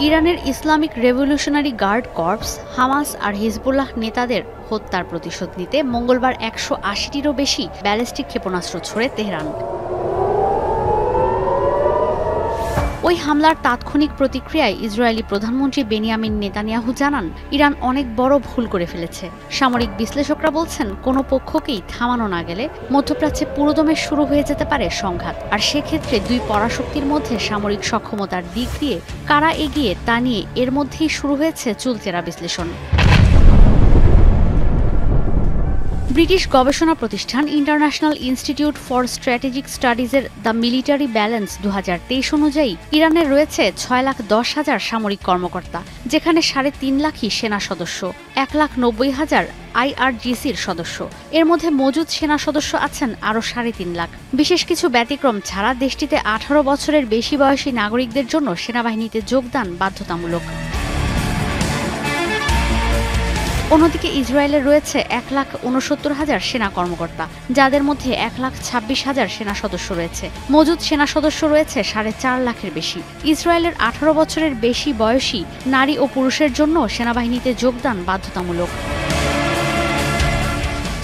ইরানের Islamic revolutionary guard corps, Hamas আর Hezbollah নেতাদের হত্যার প্রতিশোধ নিতে মঙ্গলবার ১৮০টিরও বেশি ব্যালিস্টিক ক্ষেপণাস্ত্র ছোড়ে তেহরান। ওই হামলার তাৎক্ষণিক প্রতিক্রিয়ায় ইসরায়েলি প্রধানমন্ত্রী বেনিয়ামিন নেতানিয়াহু জানান, ইরান অনেক বড় ভুল করে ফেলেছে। সামরিক বিশ্লেষকরা বলছেন, কোনো পক্ষকেই থামানো না গেলে মধ্যপ্রাচ্যে পুরোদমে শুরু হয়ে যেতে পারে সংঘাত। আর সেক্ষেত্রে দুই পরাশক্তির মধ্যে সামরিক সক্ষমতার দিক দিয়ে কারা এগিয়ে তা নিয়ে এর মধ্যেই শুরু হয়েছে চুলচেরা বিশ্লেষণ। ব্রিটিশ গবেষণা প্রতিষ্ঠান ইন্টারন্যাশনাল ইনস্টিটিউট ফর স্ট্র্যাটেজিক স্টাডিজের দ্য মিলিটারি ব্যালেন্স ২০২৩ অনুযায়ী ইরানের রয়েছে ৬,১০,০০০ সামরিক কর্মকর্তা, যেখানে ৩.৫ লাখই সেনা সদস্য, ১,৯০,০০০ আইআরজিসির সদস্য। এর মধ্যে মজুদ সেনা সদস্য আছেন আরও ৩.৫ লাখ। বিশেষ কিছু ব্যতিক্রম ছাড়া দেশটিতে ১৮ বছরের বেশি বয়সী নাগরিকদের জন্য সেনাবাহিনীতে যোগদান বাধ্যতামূলক। অন্যদিকে ইসরায়েলের রয়েছে ১,৬৯,০০০ সেনা কর্মকর্তা, যাদের মধ্যে ১,২৬,০০০ সেনা সদস্য রয়েছে। মজুদ সেনা সদস্য রয়েছে ৪.৫ লাখের বেশি। ইসরায়েলের ১৮ বছরের বেশি বয়সী নারী ও পুরুষের জন্য সেনাবাহিনীতে যোগদান বাধ্যতামূলক।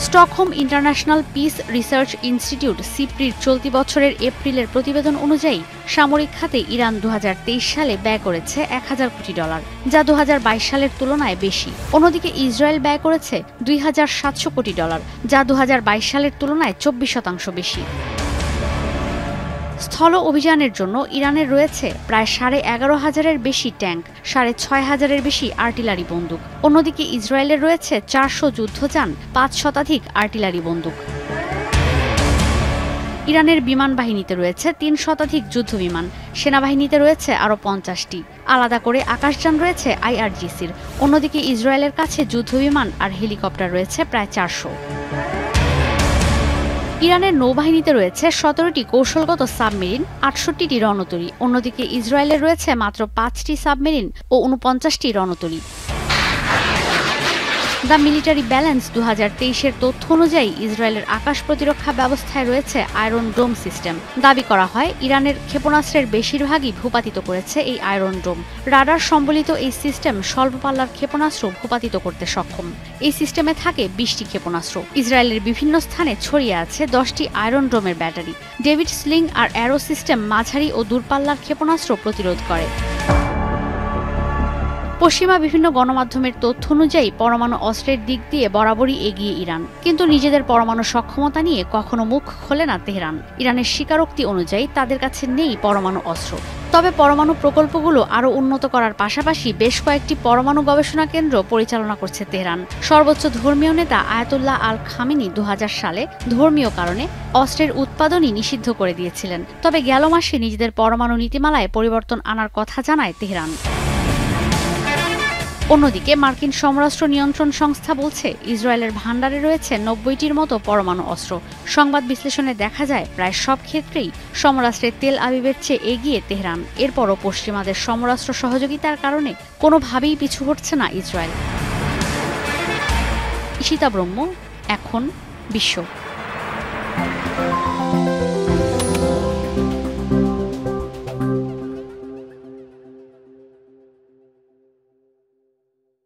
Stockholm International Peace Research Institute সিপ্রির চলতি বছরের এপ্রিলের প্রতিবেদন অনুযায়ী সামরিক খাতে ইরান ২০২৩ সালে ব্যয় করেছে $১,০০০ কোটি, যা ২০২২ সালের তুলনায় বেশি। অন্যদিকে ইসরায়েল ব্যয় করেছে $২,৭০০ কোটি, যা ২০২২ সালের তুলনায় ২৪% বেশি। স্থল অভিযানের জন্য ইরানের রয়েছে প্রায় ১১,৫০০-এর বেশি ট্যাঙ্ক, ৬,৫০০-এর বেশি আর্টিলারি বন্দুক। অন্যদিকে ইসরায়েলের রয়েছে ৪০০ যুদ্ধযান, ৫ শতাধিক আর্টিলারি বন্দুক। ইরানের বিমান বাহিনীতে রয়েছে ৩ শতাধিক যুদ্ধবিমান, সেনাবাহিনীতে রয়েছে আরও ৫০টি। আলাদা করে আকাশযান রয়েছে আইআরজিসির। অন্যদিকে ইসরায়েলের কাছে যুদ্ধবিমান আর হেলিকপ্টার রয়েছে প্রায় ৪০০। ইরানের নৌবাহিনীতে রয়েছে ১৭টি কৌশলগত সাবমেরিন, ৬৮টি রণতরী। অন্যদিকে ইসরায়েলের রয়েছে মাত্র ৫টি সাবমেরিন ও ৪৯টি রণতরী। দ্য মিলিটারি ব্যালেন্স ২০২৩-এর তথ্য অনুযায়ী ইসরায়েলের আকাশ প্রতিরক্ষা ব্যবস্থায় রয়েছে আয়রন ডোম সিস্টেম। দাবি করা হয়, ইরানের ক্ষেপণাস্ত্রের বেশিরভাগই ভূপাতিত করেছে এই আয়রন ডোম। রাডার সম্বলিত এই সিস্টেম স্বল্প পাল্লার ক্ষেপণাস্ত্র ভূপাতিত করতে সক্ষম। এই সিস্টেমে থাকে ২০টি ক্ষেপণাস্ত্র। ইসরায়েলের বিভিন্ন স্থানে ছড়িয়ে আছে ১০টি আয়রন ডোমের ব্যাটারি। ডেভিড স্লিং আর অ্যারো সিস্টেম মাঝারি ও দূরপাল্লার ক্ষেপণাস্ত্র প্রতিরোধ করে। পশ্চিমা বিভিন্ন গণমাধ্যমের তথ্য অনুযায়ী পরমাণু অস্ত্রের দিক দিয়ে বরাবরই এগিয়ে ইরান, কিন্তু নিজেদের পরমাণু সক্ষমতা নিয়ে কখনো মুখ খোলে না তেহরান। ইরানের স্বীকারোক্তি অনুযায়ী তাদের কাছে নেই পরমাণু অস্ত্র। তবে পরমাণু প্রকল্পগুলো আরও উন্নত করার পাশাপাশি বেশ কয়েকটি পরমাণু গবেষণা কেন্দ্র পরিচালনা করছে তেহরান। সর্বোচ্চ ধর্মীয় নেতা আয়াতুল্লাহ আল খামেনি ২০০০ সালে ধর্মীয় কারণে অস্ত্রের উৎপাদনই নিষিদ্ধ করে দিয়েছিলেন। তবে গেল মাসে নিজেদের পরমাণু নীতিমালায় পরিবর্তন আনার কথা জানায় তেহরান। অন্যদিকে মার্কিন সমরাষ্ট্র নিয়ন্ত্রণ সংস্থা বলছে, ইসরায়েলের ভান্ডারে রয়েছে ৯০টির মতো পরমাণু অস্ত্র। সংবাদ বিশ্লেষণে দেখা যায়, প্রায় সব ক্ষেত্রেই সমরাষ্ট্রের তেল আবিবের চেয়ে এগিয়ে তেহরান। এরপরও পশ্চিমাদের সমরাষ্ট্র সহযোগিতার কারণে কোনোভাবেই পিছু হটছে না ইসরায়েল। ঈশিতা ব্রহ্ম, এখন বিশ্ব।